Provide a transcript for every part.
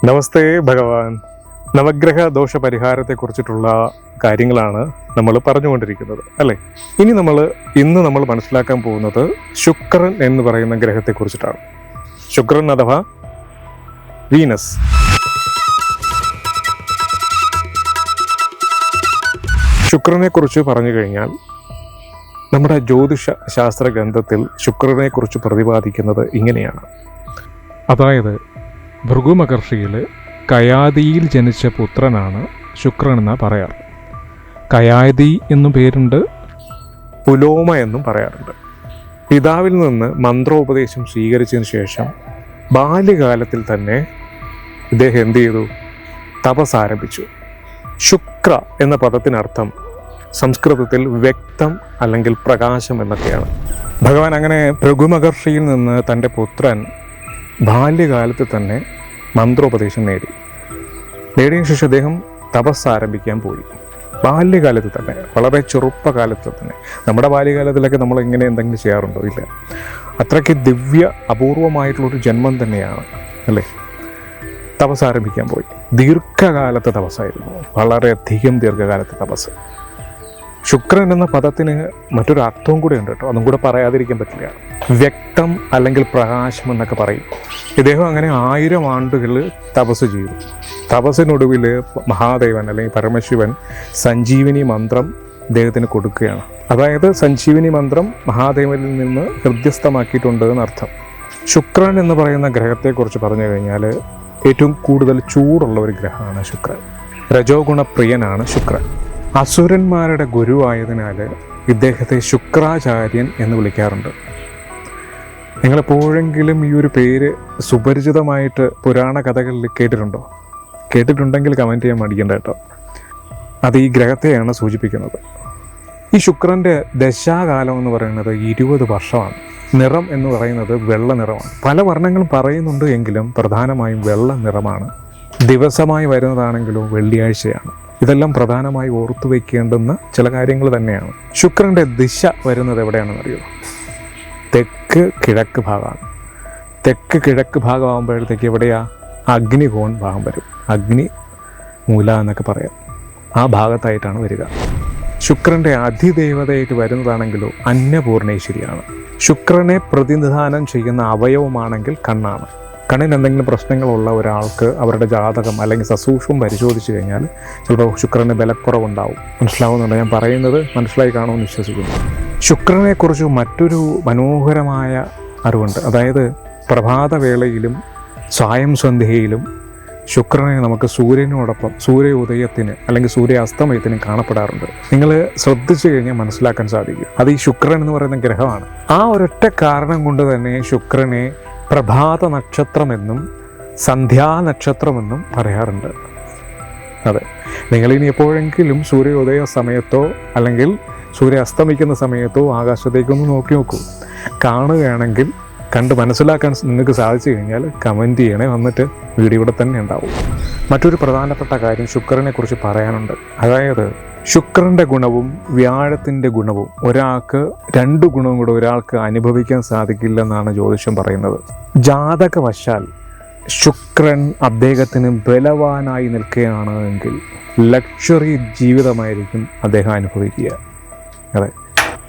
നമസ്തേ ഭഗവാൻ. നവഗ്രഹ ദോഷ പരിഹാരത്തെക്കുറിച്ചിട്ടുള്ള കാര്യങ്ങളാണ് നമ്മൾ പറഞ്ഞുകൊണ്ടിരിക്കുന്നത് അല്ലേ. ഇന്ന് നമ്മൾ മനസ്സിലാക്കാൻ പോകുന്നത് ശുക്രൻ എന്ന് പറയുന്ന ഗ്രഹത്തെക്കുറിച്ചിട്ടാണ്. ശുക്രൻ അഥവാ വീനസ്. ശുക്രനെ കുറിച്ച് പറഞ്ഞു കഴിഞ്ഞാൽ നമ്മുടെ ജ്യോതിഷ ശാസ്ത്ര ഗ്രന്ഥത്തിൽ ശുക്രനെ കുറിച്ച് പ്രതിപാദിക്കുന്നത് ഇങ്ങനെയാണ്. അതായത് ഭൃഗുമഹർഷിയിൽ കയാതിയിൽ ജനിച്ച പുത്രനാണ് ശുക്രൻ എന്നാണ് പറയാറ്. കയാതി എന്നും പേരുണ്ട്, പുലോമ എന്നും പറയാറുണ്ട്. പിതാവിൽ നിന്ന് മന്ത്രോപദേശം സ്വീകരിച്ചതിന് ശേഷം ബാല്യകാലത്തിൽ തന്നെ ഇദ്ദേഹം എന്ത് ചെയ്തു? തപസ് ആരംഭിച്ചു. ശുക്ര എന്ന പദത്തിനർത്ഥം സംസ്കൃതത്തിൽ വ്യക്തം അല്ലെങ്കിൽ പ്രകാശം എന്നൊക്കെയാണ്. ഭഗവാൻ അങ്ങനെ ഭൃഗുമഹർഷിയിൽ നിന്ന് തൻ്റെ പുത്രൻ ബാല്യകാലത്ത് തന്നെ മന്ത്രോപദേശം നേടിയതിനു ശേഷം അദ്ദേഹം തപസ് ആരംഭിക്കാൻ പോയി. ബാല്യകാലത്ത് തന്നെ, വളരെ ചെറുപ്പകാലത്ത് തന്നെ. നമ്മുടെ ബാല്യകാലത്തിലൊക്കെ നമ്മൾ ഇങ്ങനെ എന്തെങ്കിലും ചെയ്യാറുണ്ടോ? ഇല്ല. അത്രയ്ക്ക് ദിവ്യ അപൂർവമായിട്ടുള്ളൊരു ജന്മം തന്നെയാണ് അല്ലേ. തപസ് ആരംഭിക്കാൻ പോയി. ദീർഘകാലത്തെ തപസ്സായിരുന്നു, വളരെയധികം ദീർഘകാലത്തെ തപസ്. ശുക്രൻ എന്ന പദത്തിന് മറ്റൊരു അർത്ഥവും കൂടെ ഉണ്ട് കേട്ടോ, അതും കൂടെ പറയാതിരിക്കാൻ പറ്റില്ല. വ്യക്തം അല്ലെങ്കിൽ പ്രകാശം എന്നൊക്കെ പറയും. ഇദ്ദേഹം അങ്ങനെ 1000 ആണ്ടുകൾ തപസ് ചെയ്തു. തപസ്സിനൊടുവിൽ മഹാദേവൻ അല്ലെങ്കിൽ പരമശിവൻ സഞ്ജീവനി മന്ത്രം ഇദ്ദേഹത്തിന് കൊടുക്കുകയാണ്. അതായത് സഞ്ജീവനി മന്ത്രം മഹാദേവനിൽ നിന്ന് ഹൃദ്യസ്ഥമാക്കിയിട്ടുണ്ട് എന്നർത്ഥം. ശുക്രൻ എന്ന് പറയുന്ന ഗ്രഹത്തെക്കുറിച്ച് പറഞ്ഞു കഴിഞ്ഞാൽ ഏറ്റവും കൂടുതൽ ചൂടുള്ള ഒരു ഗ്രഹമാണ് ശുക്രൻ. രജോഗുണ പ്രിയനാണ് ശുക്രൻ. അസുരന്മാരുടെ ഗുരുവായതിനാൽ ഇദ്ദേഹത്തെ ശുക്രാചാര്യൻ എന്ന് വിളിക്കാറുണ്ട്. നിങ്ങളെപ്പോഴെങ്കിലും ഈ ഒരു പേര് സുപരിചിതമായിട്ട് പുരാണ കഥകളിൽ കേട്ടിട്ടുണ്ടോ? കേട്ടിട്ടുണ്ടെങ്കിൽ കമൻറ്റ് ചെയ്യാൻ മടിക്കണ്ട കേട്ടോ. അത് ഈ ഗ്രഹത്തെയാണ് സൂചിപ്പിക്കുന്നത്. ഈ ശുക്രൻ്റെ ദശാകാലം എന്ന് പറയുന്നത് 20 വർഷമാണ്. നിറം എന്ന് പറയുന്നത് വെള്ള നിറമാണ്. പല വർണ്ണങ്ങളും പറയുന്നുണ്ട് എങ്കിലും പ്രധാനമായും വെള്ള നിറമാണ്. ദിവസമായി വരുന്നതാണെങ്കിലും വെള്ളിയാഴ്ചയാണ്. ഇതെല്ലാം പ്രധാനമായി ഓർത്തു വയ്ക്കേണ്ടുന്ന ചില കാര്യങ്ങൾ തന്നെയാണ്. ശുക്രൻ്റെ ദിശ വരുന്നത് എവിടെയാണെന്ന് അറിയുമോ? തെക്ക് കിഴക്ക് ഭാഗമാണ്. തെക്ക് കിഴക്ക് ഭാഗമാകുമ്പോഴത്തേക്ക് എവിടെയാ? അഗ്നികോൺ ഭാഗം വരും. അഗ്നി മൂല എന്നൊക്കെ പറയാം. ആ ഭാഗത്തായിട്ടാണ് വരിക. ശുക്രൻ്റെ അധിദേവതയായിട്ട് വരുന്നതാണെങ്കിലോ അന്നപൂർണേശ്വരിയാണ്. ശുക്രനെ പ്രതിനിധാനം ചെയ്യുന്ന അവയവമാണെങ്കിൽ കണ്ണാണ്. കണ്ണിന് എന്തെങ്കിലും പ്രശ്നങ്ങളുള്ള ഒരാൾക്ക് അവരുടെ ജാതകം അല്ലെങ്കിൽ സസൂക്ഷ്മം പരിശോധിച്ച് കഴിഞ്ഞാൽ ചിലപ്പോൾ ശുക്രന് ബലക്കുറവുണ്ടാവും. മനസ്സിലാവുന്നുണ്ട് ഞാൻ പറയുന്നത്? മനസ്സിലായി കാണുമെന്ന് വിശ്വസിക്കുന്നു. ശുക്രനെക്കുറിച്ച് മറ്റൊരു മനോഹരമായ അറിവുണ്ട്. അതായത് പ്രഭാതവേളയിലും സായം സന്ധ്യയിലും ശുക്രനെ നമുക്ക് സൂര്യനോടൊപ്പം സൂര്യോദയത്തിന് അല്ലെങ്കിൽ സൂര്യാസ്തമയത്തിന് കാണപ്പെടാറുണ്ട്. നിങ്ങൾ ശ്രദ്ധിച്ചു കഴിഞ്ഞാൽ മനസ്സിലാക്കാൻ സാധിക്കും. അത് ഈ ശുക്രൻ എന്ന് പറയുന്ന ഗ്രഹമാണ്. ആ ഒരൊറ്റ കാരണം കൊണ്ട് തന്നെ ശുക്രനെ പ്രഭാത നക്ഷത്രമെന്നും സന്ധ്യാനക്ഷത്രമെന്നും പറയാറുണ്ട്. അതെ, നിങ്ങളിനി എപ്പോഴെങ്കിലും സൂര്യോദയ സമയത്തോ അല്ലെങ്കിൽ സൂര്യ അസ്തമിക്കുന്ന സമയത്തോ ആകാശത്തേക്കൊന്ന് നോക്കി നോക്കൂ. കാണുകയാണെങ്കിൽ കണ്ട് മനസ്സിലാക്കാൻ നിങ്ങൾക്ക് സാധിച്ചു കഴിഞ്ഞാൽ കമൻറ്റ് ചെയ്യണേ. വന്നിട്ട് വീഡിയോ ഇവിടെ തന്നെ ഉണ്ടാവും. മറ്റൊരു പ്രധാനപ്പെട്ട കാര്യം ശുക്രനെ കുറിച്ച് പറയാനുണ്ട്. അതായത് ശുക്രൻ്റെ ഗുണവും വ്യാഴത്തിൻ്റെ ഗുണവും ഒരാൾക്ക് 2 ഗുണവും കൂടെ ഒരാൾക്ക് അനുഭവിക്കാൻ സാധിക്കില്ലെന്നാണ് ജ്യോതിഷം പറയുന്നത്. ജാതകവശാൽ ശുക്രൻ അദ്ദേഹത്തിന് ബലവാനായി നിൽക്കുകയാണ് എങ്കിൽ ലക്ഷറി ജീവിതമായിരിക്കും അദ്ദേഹം അനുഭവിക്കുക. അതെ,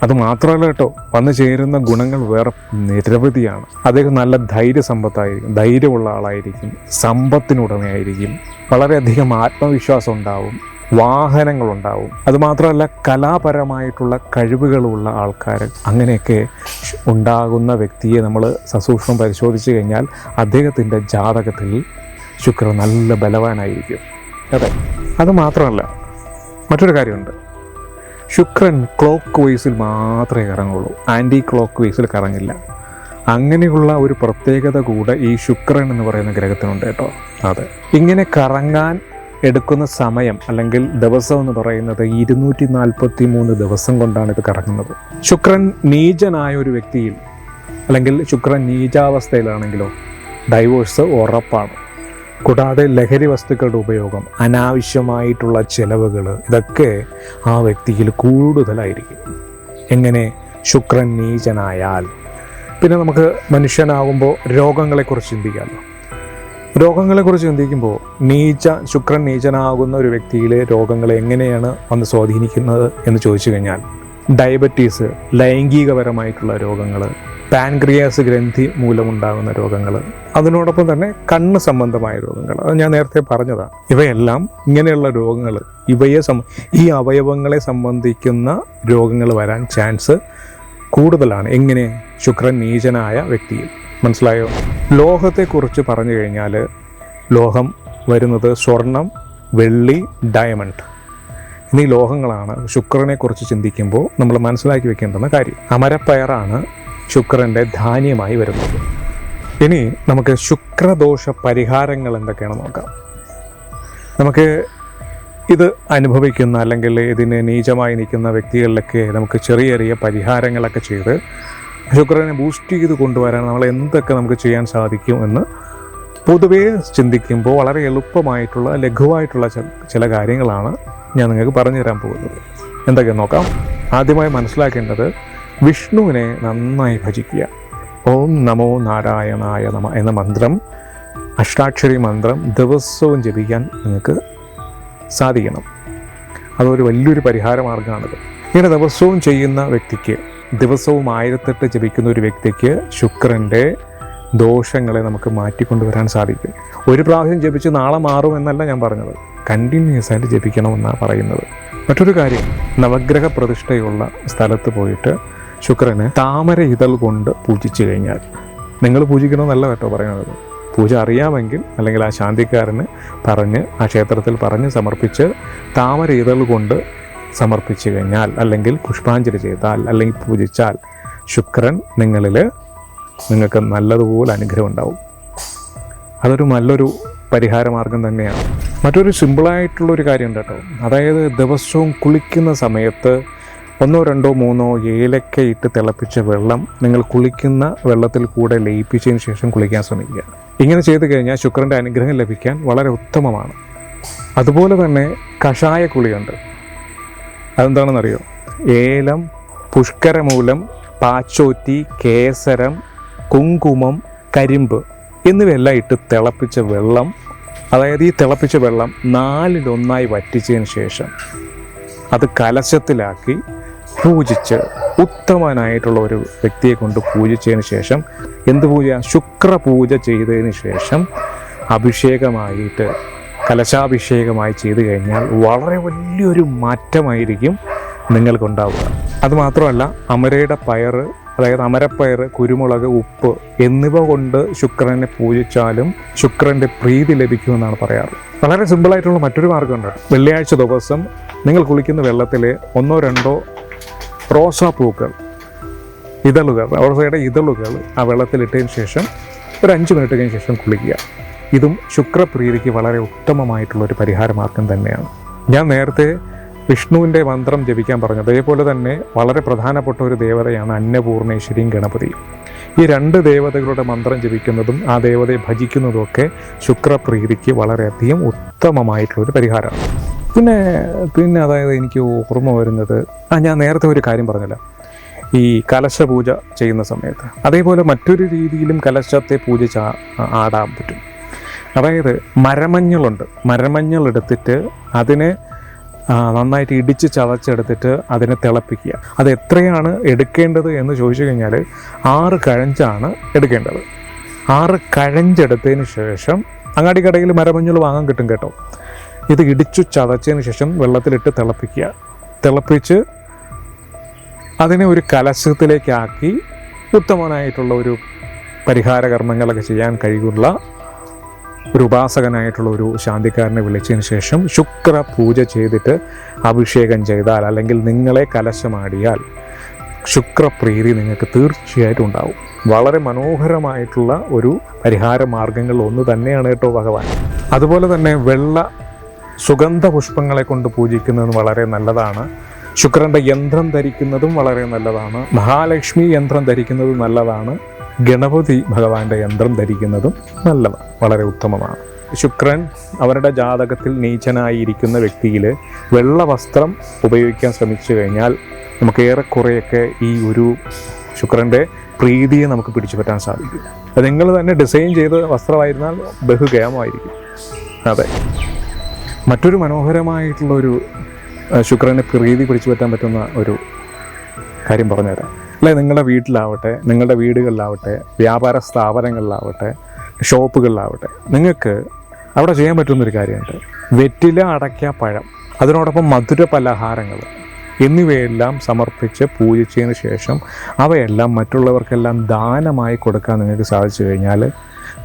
അത് മാത്രമല്ല കേട്ടോ, വന്നു ചേരുന്ന ഗുണങ്ങൾ വേറെ നിരവധിയാണ്. അദ്ദേഹം നല്ല ധൈര്യസമ്പത്തായിരിക്കും, ധൈര്യമുള്ള ആളായിരിക്കും, സമ്പത്തിനുടമയായിരിക്കും, വളരെയധികം ആത്മവിശ്വാസം ഉണ്ടാവും, വാഹനങ്ങളുണ്ടാവും. അതുമാത്രമല്ല കലാപരമായിട്ടുള്ള കഴിവുകളുള്ള ആൾക്കാർ, അങ്ങനെയൊക്കെ ഉണ്ടാകുന്ന വ്യക്തിയെ നമ്മൾ സസൂക്ഷ്മം പരിശോധിച്ച് കഴിഞ്ഞാൽ അദ്ദേഹത്തിൻ്റെ ജാതകത്തിൽ ശുക്രൻ നല്ല ബലവാനായിരിക്കും. അതെ, അത് മാത്രമല്ല മറ്റൊരു കാര്യമുണ്ട്. ശുക്രൻ ക്ലോക്ക് വൈസിൽ മാത്രമേ കറങ്ങുള്ളൂ, ആൻറ്റി ക്ലോക്ക് വൈസിൽ കറങ്ങില്ല. അങ്ങനെയുള്ള ഒരു പ്രത്യേകത കൂടെ ഈ ശുക്രൻ എന്ന് പറയുന്ന ഗ്രഹത്തിനുണ്ട് കേട്ടോ. അതെ, ഇങ്ങനെ കറങ്ങാൻ എടുക്കുന്ന സമയം അല്ലെങ്കിൽ ദിവസം എന്ന് പറയുന്നത് 243 ദിവസം കൊണ്ടാണ് ഇത് കറങ്ങുന്നത്. ശുക്രൻ നീചനായ ഒരു വ്യക്തിയിൽ അല്ലെങ്കിൽ ശുക്രൻ നീചാവസ്ഥയിലാണെങ്കിലോ ഡൈവോഴ്സ് ഉറപ്പാണ്. കൂടാതെ ലഹരി വസ്തുക്കളുടെ ഉപയോഗം, അനാവശ്യമായിട്ടുള്ള ചിലവുകൾ, ഇതൊക്കെ ആ വ്യക്തിയിൽ കൂടുതലായിരിക്കും. എങ്ങനെ? ശുക്രൻ നീചനായാൽ. പിന്നെ നമുക്ക് മനുഷ്യനാകുമ്പോൾ രോഗങ്ങളെക്കുറിച്ച് ചിന്തിക്കാമല്ലോ. രോഗങ്ങളെക്കുറിച്ച് ചിന്തിക്കുമ്പോൾ ശുക്രൻ നീചനാകുന്ന ഒരു വ്യക്തിയിലെ രോഗങ്ങളെ എങ്ങനെയാണ് വന്ന് സ്വാധീനിക്കുന്നത് എന്ന് ചോദിച്ചു കഴിഞ്ഞാൽ ഡയബറ്റീസ്, ലൈംഗികപരമായിട്ടുള്ള രോഗങ്ങൾ, പാൻക്രിയാസ് ഗ്രന്ഥി മൂലമുണ്ടാകുന്ന രോഗങ്ങൾ, അതിനോടൊപ്പം തന്നെ കണ്ണ് സംബന്ധമായ രോഗങ്ങൾ, അത് ഞാൻ നേരത്തെ പറഞ്ഞതാണ്. ഇവയെല്ലാം ഇങ്ങനെയുള്ള രോഗങ്ങൾ, ഈ അവയവങ്ങളെ സംബന്ധിക്കുന്ന രോഗങ്ങൾ വരാൻ ചാൻസ് കൂടുതലാണ്. എങ്ങനെ? ശുക്രൻ നീചനായ വ്യക്തിയിൽ. മനസ്സിലായോ? ലോഹത്തെക്കുറിച്ച് പറഞ്ഞു കഴിഞ്ഞാൽ ലോഹം വരുന്നത് സ്വർണം, വെള്ളി, ഡയമണ്ട് എന്നീ ലോഹങ്ങളാണ് ശുക്രനെക്കുറിച്ച് ചിന്തിക്കുമ്പോൾ നമ്മൾ മനസ്സിലാക്കി വെക്കേണ്ടുന്ന കാര്യം. അമരപ്പയറാണ് ശുക്രൻ്റെ ധാന്യമായി വരുന്നത്. ഇനി നമുക്ക് ശുക്രദോഷ പരിഹാരങ്ങൾ എന്തൊക്കെയാണെന്ന് നോക്കാം. നമുക്ക് ഇത് അനുഭവിക്കുന്ന അല്ലെങ്കിൽ ഇതിന് നീചമായി നിൽക്കുന്ന വ്യക്തികളിലൊക്കെ നമുക്ക് ചെറിയ ചെറിയ പരിഹാരങ്ങളൊക്കെ ചെയ്ത് ശുക്രനെ ബൂസ്റ്റ് ചെയ്ത് കൊണ്ടുവരാൻ നമ്മൾ എന്തൊക്കെ നമുക്ക് ചെയ്യാൻ സാധിക്കും എന്ന് പൊതുവേ ചിന്തിക്കുമ്പോൾ വളരെ എളുപ്പമായിട്ടുള്ള ലഘുവായിട്ടുള്ള ചില കാര്യങ്ങളാണ് ഞാൻ നിങ്ങൾക്ക് പറഞ്ഞു തരാൻ പോകുന്നത്. എന്തൊക്കെ നോക്കാം. ആദ്യമായി മനസ്സിലാക്കേണ്ടത് വിഷ്ണുവിനെ നന്നായി ഭജിക്കുക. ഓം നമോ നാരായണായ നമ എന്ന മന്ത്രം, അഷ്ടാക്ഷരി മന്ത്രം ദിവസവും ജപിക്കാൻ നിങ്ങൾക്ക് സാധിക്കണം. അതൊരു വലിയൊരു പരിഹാര മാർഗ്ഗമാണിത്. ഇങ്ങനെ ദിവസവും ചെയ്യുന്ന വ്യക്തിക്ക്, ദിവസവും 1008 ജപിക്കുന്ന ഒരു വ്യക്തിക്ക് ശുക്രൻ്റെ ദോഷങ്ങളെ നമുക്ക് മാറ്റിക്കൊണ്ടുവരാൻ സാധിക്കും. ഒരു പ്രാവശ്യം ജപിച്ച് നാളെ മാറും എന്നല്ല ഞാൻ പറഞ്ഞത്, കണ്ടിന്യൂസ് ആയിട്ട് ജപിക്കണമെന്നാണ് പറയുന്നത്. മറ്റൊരു കാര്യം, നവഗ്രഹ പ്രതിഷ്ഠയുള്ള സ്ഥലത്ത് പോയിട്ട് ശുക്രന് താമര ഇതൾ കൊണ്ട് പൂജിച്ചു കഴിഞ്ഞാൽ, നിങ്ങൾ പൂജിക്കണമെന്നല്ല കേട്ടോ പറയുന്നത്, പൂജ അറിയാമെങ്കിൽ അല്ലെങ്കിൽ ആ ശാന്തിക്കാരന് പറഞ്ഞ് ആ ക്ഷേത്രത്തിൽ പറഞ്ഞ് സമർപ്പിച്ച് താമര ഇതൾ കൊണ്ട് സമർപ്പിച്ചു കഴിഞ്ഞാൽ, അല്ലെങ്കിൽ പുഷ്പാഞ്ജലി ചെയ്താൽ, അല്ലെങ്കിൽ പൂജിച്ചാൽ ശുക്രൻ നിങ്ങൾക്ക് നല്ലതുപോലെ അനുഗ്രഹം ഉണ്ടാവും. അതൊരു നല്ലൊരു പരിഹാര മാർഗം തന്നെയാണ്. മറ്റൊരു സിമ്പിളായിട്ടുള്ളൊരു കാര്യം കേട്ടോ, അതായത് ദിവസവും കുളിക്കുന്ന സമയത്ത് 1, 2, 3 ഏലക്ക ഇട്ട് തിളപ്പിച്ച വെള്ളം നിങ്ങൾ കുളിക്കുന്ന വെള്ളത്തിൽ കൂടെ ലയിപ്പിച്ചതിന് ശേഷം കുളിക്കാൻ ശ്രമിക്കുക. ഇങ്ങനെ ചെയ്തു കഴിഞ്ഞാൽ ശുക്രൻ്റെ അനുഗ്രഹം ലഭിക്കാൻ വളരെ ഉത്തമമാണ്. അതുപോലെ തന്നെ കഷായ കുളിയുണ്ട്. അതെന്താണെന്നറിയോ? ഏലം, പുഷ്കരമൂലം, പാച്ചോറ്റി, കേസരം, കുങ്കുമം, കരിമ്പ് എന്നിവയെല്ലാം ഇട്ട് തിളപ്പിച്ച വെള്ളം, അതായത് ഈ തിളപ്പിച്ച വെള്ളം 4-1 വറ്റിച്ചതിന് ശേഷം അത് കലശത്തിലാക്കി പൂജിച്ച്, ഉത്തമനായിട്ടുള്ള ഒരു വ്യക്തിയെ കൊണ്ട് പൂജിച്ചതിന് ശേഷം, എന്ത് പൂജ? ശുക്രപൂജ ചെയ്തതിന് ശേഷം അഭിഷേകമായിട്ട്, കലശാഭിഷേകമായി ചെയ്തു കഴിഞ്ഞാൽ വളരെ വലിയൊരു മാറ്റമായിരിക്കും നിങ്ങൾക്കുണ്ടാവുക. അതുമാത്രമല്ല, അമരയുടെ പയറ്, അതായത് അമരപ്പയർ, കുരുമുളക്, ഉപ്പ് എന്നിവ കൊണ്ട് ശുക്രനെ പൂജിച്ചാലും ശുക്രൻ്റെ പ്രീതി ലഭിക്കുമെന്നാണ് പറയാറ്. വളരെ സിമ്പിളായിട്ടുള്ള മറ്റൊരു മാർഗ്ഗമുണ്ട്. വെള്ളിയാഴ്ച ദിവസം നിങ്ങൾ കുളിക്കുന്ന വെള്ളത്തിൽ 1-2 റോസാപ്പൂക്കൾ, റോസയുടെ ഇതളുകൾ ആ വെള്ളത്തിലിട്ടതിന് ശേഷം ഒരു 5 മിനിറ്റ് കഴിഞ്ഞ ശേഷം കുളിക്കുക. ഇതും ശുക്രപ്രീതിക്ക് വളരെ ഉത്തമമായിട്ടുള്ളൊരു പരിഹാര മാർഗം തന്നെയാണ്. ഞാൻ നേരത്തെ വിഷ്ണുവിൻ്റെ മന്ത്രം ജപിക്കാൻ പറഞ്ഞത്, അതേപോലെ തന്നെ വളരെ പ്രധാനപ്പെട്ട ഒരു ദേവതയാണ് അന്നപൂർണേശ്വരിയും ഗണപതിയും. ഈ 2 ദേവതകളുടെ മന്ത്രം ജപിക്കുന്നതും ആ ദേവതയെ ഭജിക്കുന്നതുമൊക്കെ ശുക്രപ്രീതിക്ക് വളരെയധികം ഉത്തമമായിട്ടുള്ളൊരു പരിഹാരമാണ്. പിന്നെ അതായത് എനിക്ക് ഓർമ്മ വരുന്നത്, ഞാൻ നേരത്തെ ഒരു കാര്യം പറഞ്ഞല്ലോ, ഈ കലശപൂജ ചെയ്യുന്ന സമയത്ത് അതേപോലെ മറ്റൊരു രീതിയിലും കലശത്തെ പൂജിച്ച് ആടാൻ പറ്റും. അതായത് മരമഞ്ഞളുണ്ട്, മരമഞ്ഞൾ എടുത്തിട്ട് അതിനെ നന്നായിട്ട് ഇടിച്ച് ചതച്ചെടുത്തിട്ട് അതിനെ തിളപ്പിക്കുക. അത് എത്രയാണ് എടുക്കേണ്ടത് എന്ന് ചോദിച്ചു കഴിഞ്ഞാൽ 6 കഴഞ്ചാണ് എടുക്കേണ്ടത്. 6 കഴഞ്ചെടുത്തതിന് ശേഷം, അങ്ങാടിക്കടയിൽ മരമഞ്ഞൾ വാങ്ങാൻ കിട്ടും കേട്ടോ. ഇത് ഇടിച്ചു ചതച്ചതിന് ശേഷം വെള്ളത്തിലിട്ട് തിളപ്പിക്കുക. തിളപ്പിച്ച് അതിനെ ഒരു കലശത്തിലേക്കാക്കി ഉത്തമനായിട്ടുള്ള ഒരു പരിഹാര കർമ്മങ്ങളൊക്കെ ചെയ്യാൻ കഴിവുള്ള ഒരു ഉപാസകനായിട്ടുള്ള ഒരു ശാന്തിക്കാരനെ വിളിച്ചതിന് ശേഷം ശുക്ര പൂജ ചെയ്തിട്ട് അഭിഷേകം ചെയ്താൽ, അല്ലെങ്കിൽ നിങ്ങളെ കലശമാടിയാൽ ശുക്രപ്രീതി നിങ്ങൾക്ക് തീർച്ചയായിട്ടും ഉണ്ടാവും. വളരെ മനോഹരമായിട്ടുള്ള ഒരു പരിഹാര മാർഗങ്ങൾ ഒന്ന് തന്നെയാണ് കേട്ടോ ഭഗവാൻ. അതുപോലെ തന്നെ വെള്ള സുഗന്ധ പുഷ്പങ്ങളെ കൊണ്ട് പൂജിക്കുന്നതും വളരെ നല്ലതാണ്. ശുക്രൻ്റെ യന്ത്രം ധരിക്കുന്നതും വളരെ നല്ലതാണ്. മഹാലക്ഷ്മി യന്ത്രം ധരിക്കുന്നതും നല്ലതാണ്. ഗണപതി ഭഗവാന്റെ യന്ത്രം ധരിക്കുന്നതും നല്ലതാണ്, വളരെ ഉത്തമമാണ്. ശുക്രൻ അവരുടെ ജാതകത്തിൽ നീചനായിരിക്കുന്ന വ്യക്തിയിൽ വെള്ള വസ്ത്രം ഉപയോഗിക്കാൻ ശ്രമിച്ചു കഴിഞ്ഞാൽ നമുക്ക് ഏറെക്കുറെയൊക്കെ ഈ ഒരു ശുക്രൻ്റെ പ്രീതിയെ നമുക്ക് പിടിച്ചു പറ്റാൻ സാധിക്കും. നിങ്ങൾ തന്നെ ഡിസൈൻ ചെയ്ത വസ്ത്രമായിരുന്നാൽ ബഹുകേമമായിരിക്കും. അതെ, മറ്റൊരു മനോഹരമായിട്ടുള്ളൊരു ശുക്രനെ പ്രീതി പിടിച്ചു പറ്റാൻ പറ്റുന്ന ഒരു കാര്യം പറഞ്ഞുതരാം. അല്ലെ, നിങ്ങളുടെ വീട്ടിലാവട്ടെ, നിങ്ങളുടെ വീടുകളിലാവട്ടെ, വ്യാപാര സ്ഥാപനങ്ങളിലാവട്ടെ, ഷോപ്പുകളിലാവട്ടെ, നിങ്ങൾക്ക് അവിടെ ചെയ്യാൻ പറ്റുന്നൊരു കാര്യമുണ്ട്. വെറ്റില, അടയ്ക്ക, പഴം, അതിനോടൊപ്പം മധുര പലഹാരങ്ങൾ എന്നിവയെല്ലാം സമർപ്പിച്ച് പൂജിച്ചതിന് ശേഷം അവയെല്ലാം മറ്റുള്ളവർക്കെല്ലാം ദാനമായി കൊടുക്കാൻ നിങ്ങൾക്ക് സാധിച്ചു കഴിഞ്ഞാൽ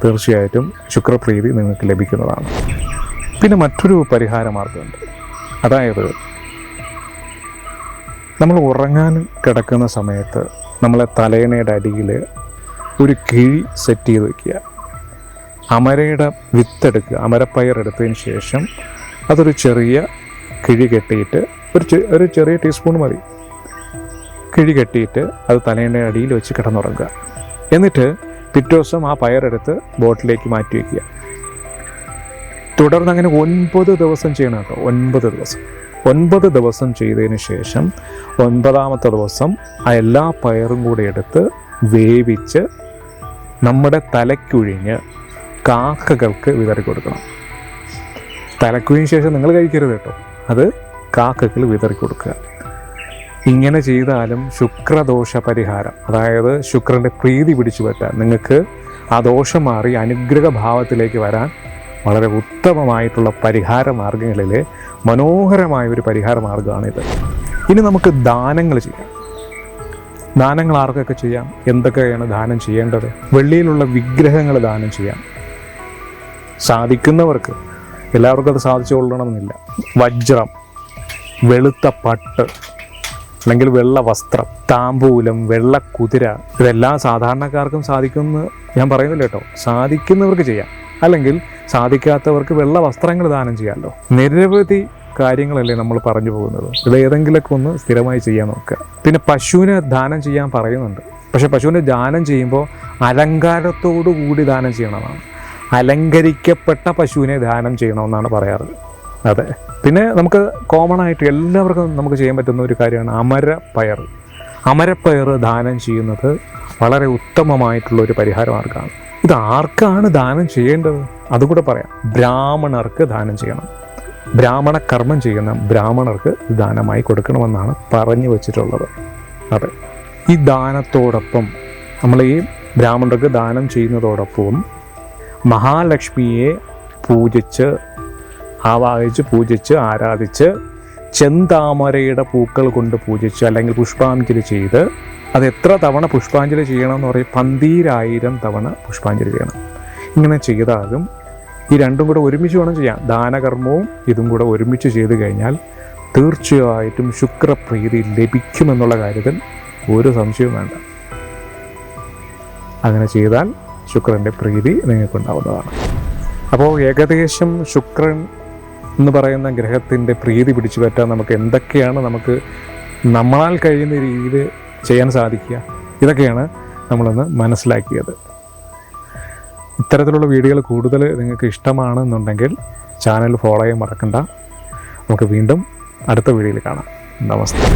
തീർച്ചയായിട്ടും ശുക്രപ്രീതി നിങ്ങൾക്ക് ലഭിക്കുന്നതാണ്. പിന്നെ മറ്റൊരു പരിഹാര മാർഗമുണ്ട്. അതായത് നമ്മൾ ഉറങ്ങാൻ കിടക്കുന്ന സമയത്ത് നമ്മളെ തലയണയുടെ അടിയിൽ ഒരു കിഴി സെറ്റ് ചെയ്ത് വയ്ക്കുക. അമരയുടെ വിത്തെടുക്കുക, അമരപ്പയർ എടുത്തതിന് ശേഷം അതൊരു ചെറിയ കിഴി കെട്ടിയിട്ട് ഒരു ചെറിയ ടീസ്പൂൺ മതി, കിഴി കെട്ടിയിട്ട് അത് തലയുടെ അടിയിൽ വെച്ച് കിടന്നുറങ്ങുക. എന്നിട്ട് പിറ്റേ ദിവസം ആ പയറെടുത്ത് ബോട്ടിലേക്ക് മാറ്റി വയ്ക്കുക. തുടർന്ന് അങ്ങനെ 9 ദിവസം ചെയ്യണം കേട്ടോ. 9 ദിവസം ചെയ്തതിന് ശേഷം 9ാമത്തെ ദിവസം ആ എല്ലാ പയറും കൂടി എടുത്ത് വേവിച്ച് നമ്മുടെ തലയ്ക്കൊഴിഞ്ഞ് കാക്കകൾക്ക് വിതറി കൊടുക്കണം. തലയ്ക്കൊഴിഞ്ഞ ശേഷം നിങ്ങൾ കഴിക്കരുത് കേട്ടോ, അത് കാക്കകൾ വിതറി കൊടുക്കുക. ഇങ്ങനെ ചെയ്താലും ശുക്രദോഷ പരിഹാരം, അതായത് ശുക്രൻ്റെ പ്രീതി പിടിച്ചു പറ്റാൻ, നിങ്ങൾക്ക് ആ ദോഷം മാറി അനുഗ്രഹഭാവത്തിലേക്ക് വരാൻ വളരെ ഉത്തമമായിട്ടുള്ള പരിഹാര മാർഗങ്ങളിലെ മനോഹരമായ ഒരു പരിഹാര മാർഗ്ഗമാണിത്. ഇനി നമുക്ക് ദാനങ്ങൾ ചെയ്യാം. ദാനങ്ങൾ ആർക്കൊക്കെ ചെയ്യാം? എന്തൊക്കെയാണ് ദാനം ചെയ്യേണ്ടത്? വെള്ളിയിലുള്ള വിഗ്രഹങ്ങൾ ദാനം ചെയ്യാം. സാധിക്കുന്നവർക്ക്, എല്ലാവർക്കും അത് സാധിച്ചു കൊള്ളണമെന്നില്ല. വജ്രം, വെളുത്ത പട്ട്, അല്ലെങ്കിൽ വെള്ള വസ്ത്രം, താമ്പൂലം, വെള്ള കുതിര, ഇതെല്ലാം സാധാരണക്കാർക്കും സാധിക്കുമെന്ന് ഞാൻ പറയുന്നില്ല കേട്ടോ. സാധിക്കുന്നവർക്ക് ചെയ്യാം. അല്ലെങ്കിൽ സാധിക്കാത്തവർക്ക് വെള്ള വസ്ത്രങ്ങൾ ദാനം ചെയ്യാമല്ലോ. നിരവധി കാര്യങ്ങളല്ലേ നമ്മൾ പറഞ്ഞു പോകുന്നത്. ഇത് ഏതെങ്കിലുമൊക്കെ ഒന്ന് സ്ഥിരമായി ചെയ്യാൻ നോക്കുക. പിന്നെ പശുവിനെ ദാനം ചെയ്യാൻ പറയുന്നുണ്ട്. പക്ഷെ പശുവിനെ ദാനം ചെയ്യുമ്പോൾ അലങ്കാരത്തോടു കൂടി ദാനം ചെയ്യണമെന്നാണ്. അലങ്കരിക്കപ്പെട്ട പശുവിനെ ദാനം ചെയ്യണമെന്നാണ് പറയാറ്. അതെ. പിന്നെ നമുക്ക് കോമൺ ആയിട്ട് എല്ലാവർക്കും നമുക്ക് ചെയ്യാൻ പറ്റുന്ന ഒരു കാര്യമാണ് അമരപ്പയർ. അമരപ്പയർ ദാനം ചെയ്യുന്നത് വളരെ ഉത്തമമായിട്ടുള്ളൊരു പരിഹാര മാർഗ്ഗമാണ്. ഇത് ആർക്കാണ് ദാനം ചെയ്യേണ്ടത് അതുകൂടെ പറയാം. ബ്രാഹ്മണർക്ക് ദാനം ചെയ്യണം. ബ്രാഹ്മണ കർമ്മം ചെയ്യുന്ന ബ്രാഹ്മണർക്ക് ദാനമായി കൊടുക്കണമെന്നാണ് പറഞ്ഞു വച്ചിട്ടുള്ളത്. അതെ, ഈ ദാനത്തോടൊപ്പം നമ്മൾ ഈ ബ്രാഹ്മണർക്ക് ദാനം ചെയ്യുന്നതോടൊപ്പം മഹാലക്ഷ്മിയെ പൂജിച്ച് ആവാഹിച്ച് പൂജിച്ച് ആരാധിച്ച് ചെന്താമരയുടെ പൂക്കൾ കൊണ്ട് പൂജിച്ച് അല്ലെങ്കിൽ പുഷ്പാഞ്ജലി ചെയ്ത്, അത് എത്ര തവണ പുഷ്പാഞ്ജലി ചെയ്യണമെന്ന് പറയും? 12,000 തവണ പുഷ്പാഞ്ജലി ചെയ്യണം. ഇങ്ങനെ ചെയ്താലും ഈ രണ്ടും കൂടെ ഒരുമിച്ച് വേണം ചെയ്യാൻ. ദാനകർമ്മവും ഇതും കൂടെ ഒരുമിച്ച് ചെയ്ത് കഴിഞ്ഞാൽ തീർച്ചയായിട്ടും ശുക്രപ്രീതി ലഭിക്കുമെന്നുള്ള കാര്യത്തിൽ ഒരു സംശയവും വേണ്ട. അങ്ങനെ ചെയ്താൽ ശുക്രൻ്റെ പ്രീതി നിങ്ങൾക്കുണ്ടാവുന്നതാണ്. അപ്പോൾ ഏകദേശം ശുക്രൻ എന്ന് പറയുന്ന ഗ്രഹത്തിൻ്റെ പ്രീതി പിടിച്ചു പറ്റാൻ നമുക്ക് എന്തൊക്കെയാണ് നമുക്ക് നമ്മളാൽ കഴിയുന്ന രീതിയിൽ ചെയ്യാൻ സാധിക്കുക, ഇതൊക്കെയാണ് നമ്മളൊന്ന് മനസ്സിലാക്കിയത്. ഇത്തരത്തിലുള്ള വീഡിയോകൾ കൂടുതൽ നിങ്ങൾക്ക് ഇഷ്ടമാണെന്നുണ്ടെങ്കിൽ ചാനൽ ഫോളോ ചെയ്യാൻ മറക്കണ്ട. നമുക്ക് വീണ്ടും അടുത്ത വീഡിയോയിൽ കാണാം. നമസ്തേ.